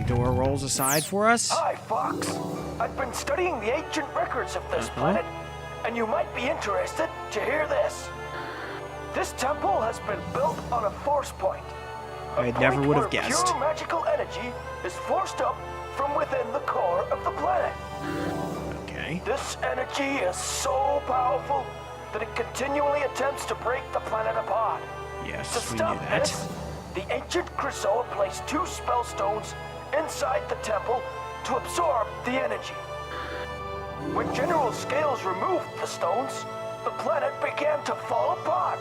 door rolls aside for us. Hi, Fox. I've been studying the ancient records of this planet, and you might be interested to hear this. This temple has been built on a force point. I never would have guessed. Pure magical energy is forced up from within the core of the planet. Okay. This energy is so powerful that it continually attempts to break the planet apart. Yes, To we knew stop that. this, the ancient Krasoa placed 2 SpellStones inside the temple to absorb the energy. When General Scales removed the stones, the planet began to fall apart.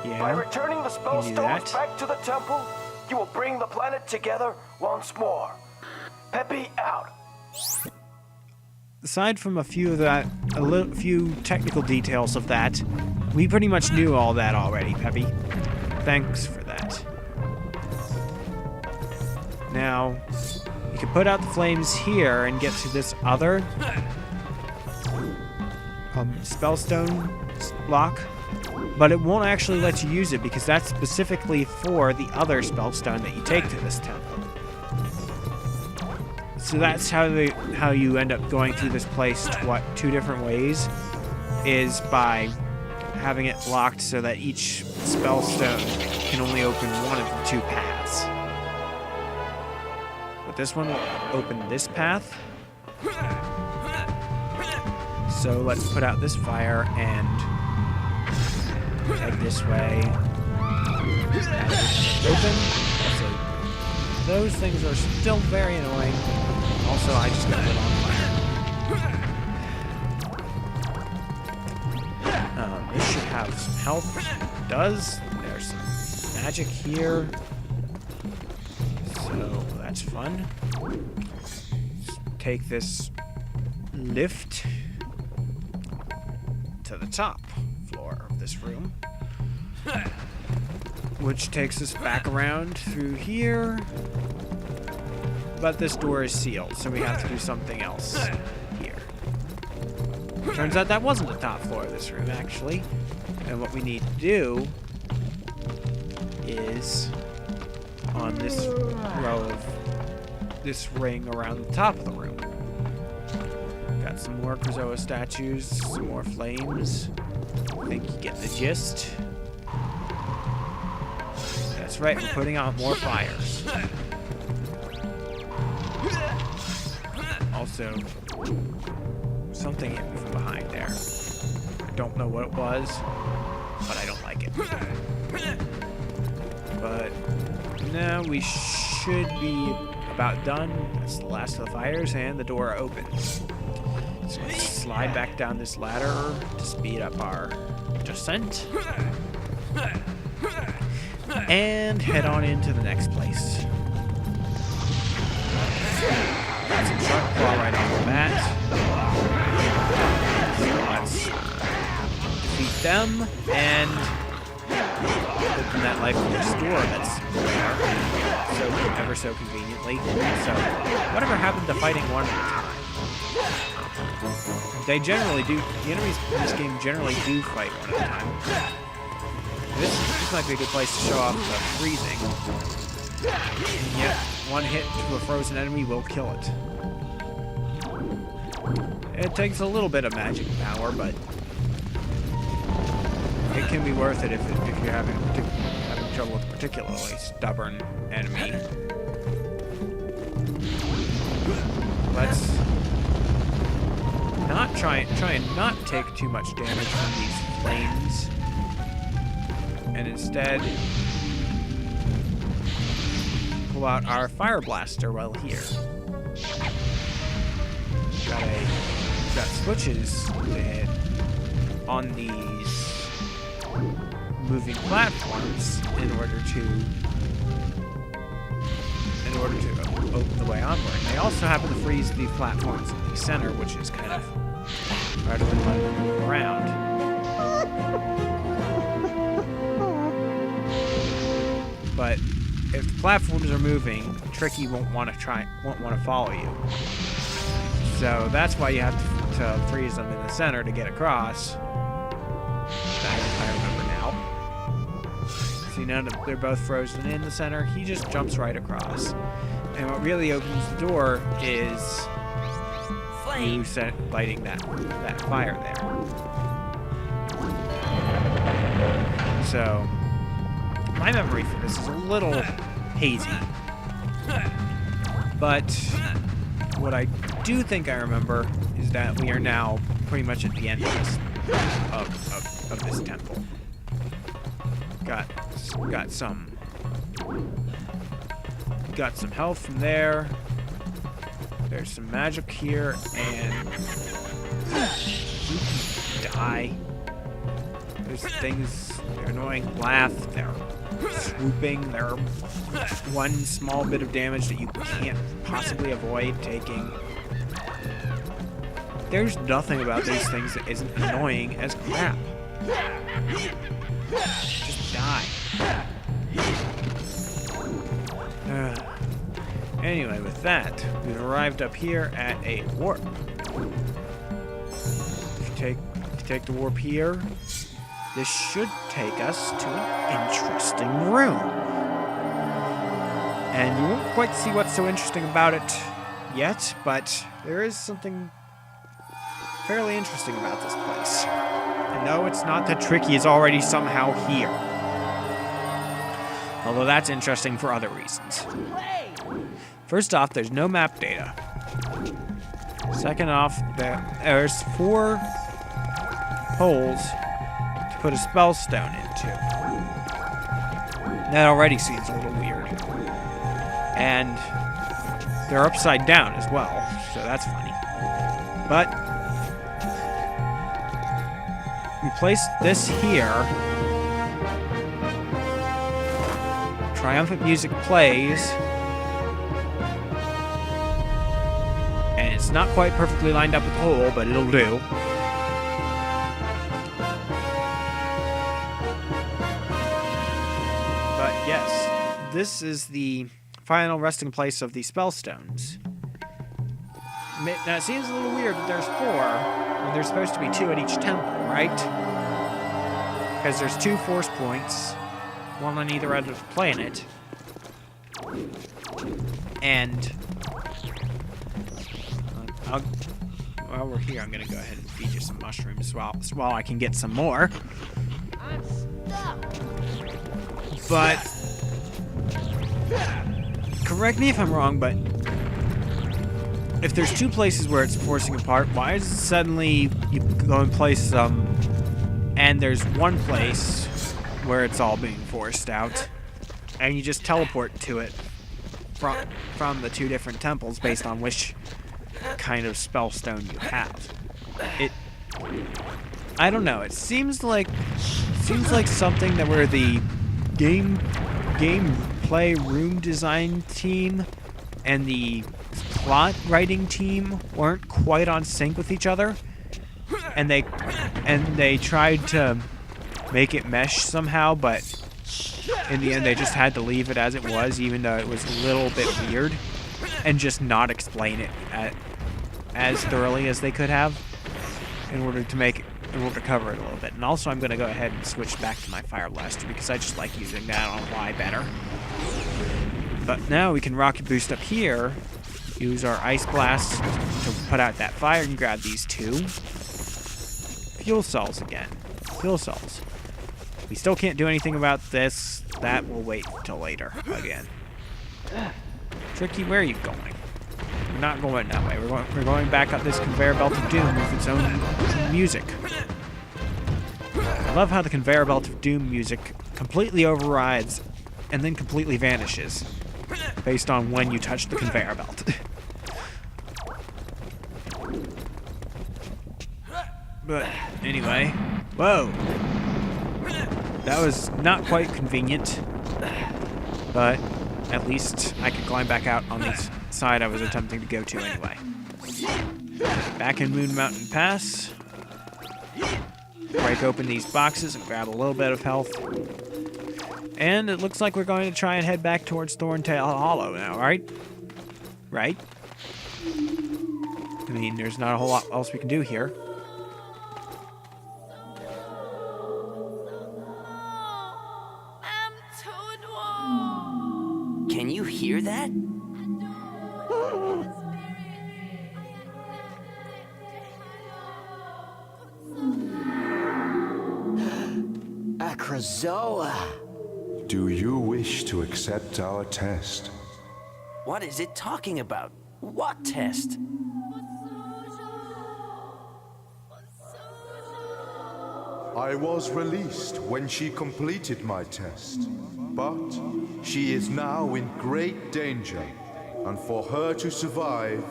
Yeah. By returning the that. SpellStones back to the temple, you will bring the planet together once more. Peppy out. Aside from a few technical details of that, we pretty much knew all that already, Peppy. Thanks for that. Now, you can put out the flames here and get to this other SpellStone lock, but it won't actually let you use it because that's specifically for the other SpellStone that you take to this temple. So that's how you end up going through this place 2 different ways, is by having it locked so that each SpellStone can only open one of the 2 paths. But this one will open this path. So let's put out this fire and head this way. Open. So those things are still very annoying. Also, I just got lit on fire. This should have some health. It does. There's some magic here. So that's fun. Let's take this lift to the top floor of this room, which takes us back around through here. But this door is sealed, so we have to do something else here. Turns out that wasn't the top floor of this room, actually. And what we need to do is on this row of this ring around the top of the room. Got some more Krasoa statues, some more flames. I think you get the gist. That's right, we're putting out more fires. Also, something hit me from behind there. I don't know what it was, but I don't like it. But now we should be about done. That's the last of the fires, and the door opens. So let's slide back down this ladder to speed up our descent. And head on into the next place. Got some shark claw right off the bat. So let's defeat them and open that life force door that's there. So ever so conveniently. So whatever happened to fighting one at a time? They generally do. The enemies in this game generally do fight one at a time. This might be a good place to show off the freezing. And yet, one hit to a frozen enemy will kill it. It takes a little bit of magic power, but it can be worth it if you're having trouble with a particularly stubborn enemy. Let's not try and not take too much damage from these flames, and instead pull out our fire blaster while here. Got switches to hit on these moving platforms in order to open the way onward. They also happen to freeze the platforms in the center, which is kind of harder than letting them move around. But if the platforms are moving, Tricky won't want to follow you. So that's why you have to freeze them in the center to get across. I remember now. See, now that they're both frozen in the center, he just jumps right across. And what really opens the door is you lighting that fire there. So, my memory for this is a little hazy. But what I do think I remember is that we are now pretty much at the end of this temple. Got some health from there. There's some magic here, and you can die. There's things, they're annoying laugh, they're swooping, they're one small bit of damage that you can't possibly avoid taking. There's nothing about these things that isn't annoying as crap. Just die. Anyway, with that, we've arrived up here at a warp. If you take the warp here, this should take us to an interesting room. And you won't quite see what's so interesting about it yet, but there is something fairly interesting about this place. And no, it's not that Tricky is already somehow here. Although that's interesting for other reasons. First off, there's no map data. Second off, there's 4 holes to put a SpellStone into. That already seems a little weird. And they're upside down as well, so that's funny. But we place this here. Triumphant music plays. And it's not quite perfectly lined up with the hole, but it'll do. But yes, this is the final resting place of the SpellStones. Now it seems a little weird that there's 4 when there's supposed to be 2 at each temple, right? Because there's 2 force points, one on either end of the planet. And while we're here, I'm gonna go ahead and feed you some mushrooms while I can get some more. I'm stuck. But correct me if I'm wrong, but if there's 2 places where it's forcing apart, why is it suddenly you go and place some, and there's 1 place where it's all being forced out, and you just teleport to it from the 2 different temples based on which kind of SpellStone you have? I don't know. It seems like something that where the gameplay room design team and the plot writing team weren't quite on sync with each other, and they tried to make it mesh somehow, but in the end they just had to leave it as it was, even though it was a little bit weird, and just not explain it as thoroughly as they could have in order to cover it a little bit. And also I'm going to go ahead and switch back to my Fire Blaster because I just like using that on Y better. But now we can rocket boost up here, use our Ice Blast to put out that fire and grab these 2 fuel cells again. Fuel cells. We still can't do anything about this. That will wait till later again. Tricky, where are you going? We're not going that way. We're going back up this conveyor belt of doom with its own music. I love how the conveyor belt of doom music completely overrides and then completely vanishes based on when you touch the conveyor belt. But anyway, whoa! That was not quite convenient, but at least I could climb back out on the side I was attempting to go to anyway. Back in Moon Mountain Pass. Break open these boxes and grab a little bit of health. And it looks like we're going to try and head back towards Thorntail Hollow now, right? Right? I mean, there's not a whole lot else we can do here. Can you hear that? A Krazoa. Do you wish to accept our test? What is it talking about? What test? I was released when she completed my test, but she is now in great danger, and for her to survive,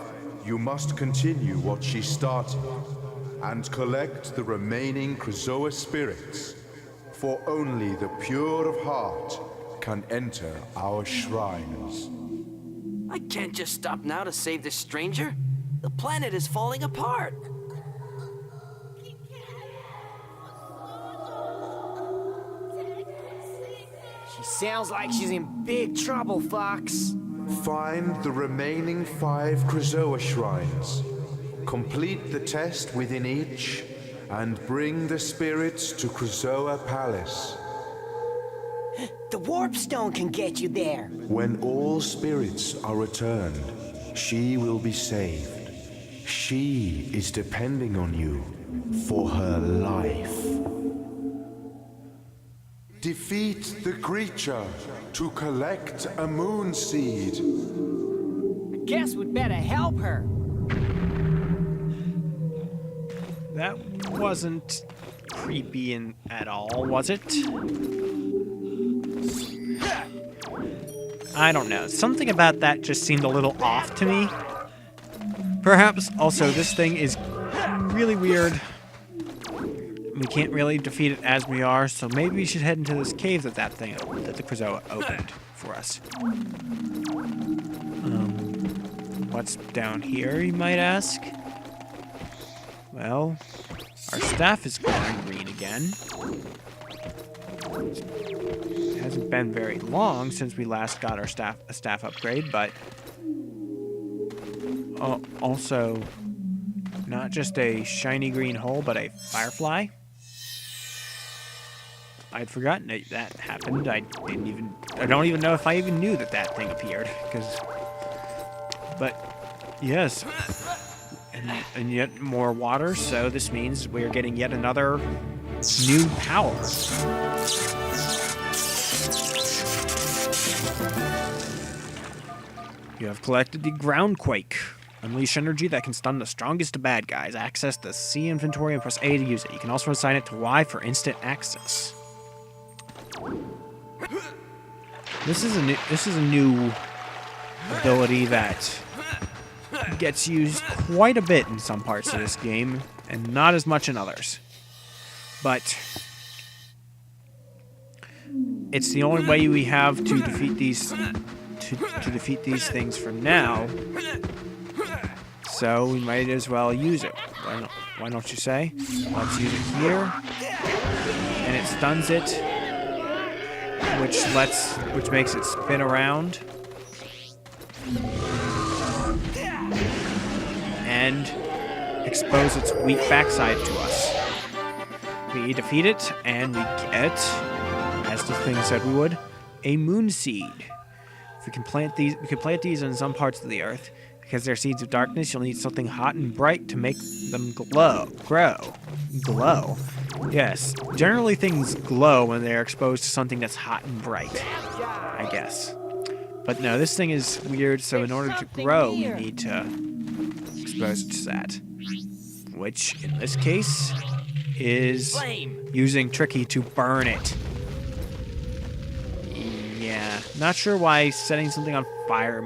you must continue what she started, and collect the remaining Krazoa spirits, for only the pure of heart can enter our shrines. I can't just stop now to save this stranger. The planet is falling apart. She sounds like she's in big trouble, Fox. Find the remaining 5 Krazoa shrines. Complete the test within each, and bring the spirits to Krazoa Palace. The warp stone can get you there. When all spirits are returned, she will be saved. She is depending on you for her life. Defeat the creature to collect a moon seed. I guess we'd better help her. That wasn't creepy at all, was it? I don't know. Something about that just seemed a little off to me. Perhaps also this thing is really weird. We can't really defeat it as we are, so maybe we should head into this cave that the Krazoa opened for us. What's down here, you might ask? Well, our staff is glowing green again. It hasn't been very long since we last got our staff upgrade, but also not just a shiny green hole, but a firefly. I'd forgotten that happened. I don't even know if I even knew that thing appeared, but yes. And yet more water, so this means we're getting yet another new power. You have collected the Groundquake. Unleash energy that can stun the strongest of bad guys. Access the C inventory and press A to use it. You can also assign it to Y for instant access. This is a new ability that gets used quite a bit in some parts of this game, and not as much in others. But it's the only way we have to defeat these things for now. So we might as well use it. Why don't you say? Let's use it here, and it stuns it, which makes it spin around. And expose its weak backside to us. We defeat it, and we get, as the thing said we would, a moon seed. If we can plant these in some parts of the earth. Because they're seeds of darkness, you'll need something hot and bright to make them glow. Yes, generally things glow when they're exposed to something that's hot and bright, I guess. But no, this thing is weird, so in order to grow, we need to expose it to that. Which, in this case, is using Tricky to burn it. Yeah, not sure why setting something on fire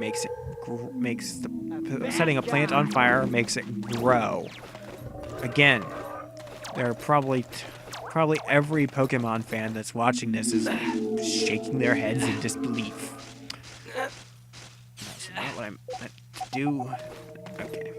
setting a plant on fire makes it grow. Again, there are probably every Pokemon fan that's watching this is shaking their heads in disbelief. That's not what I meant to do. Okay.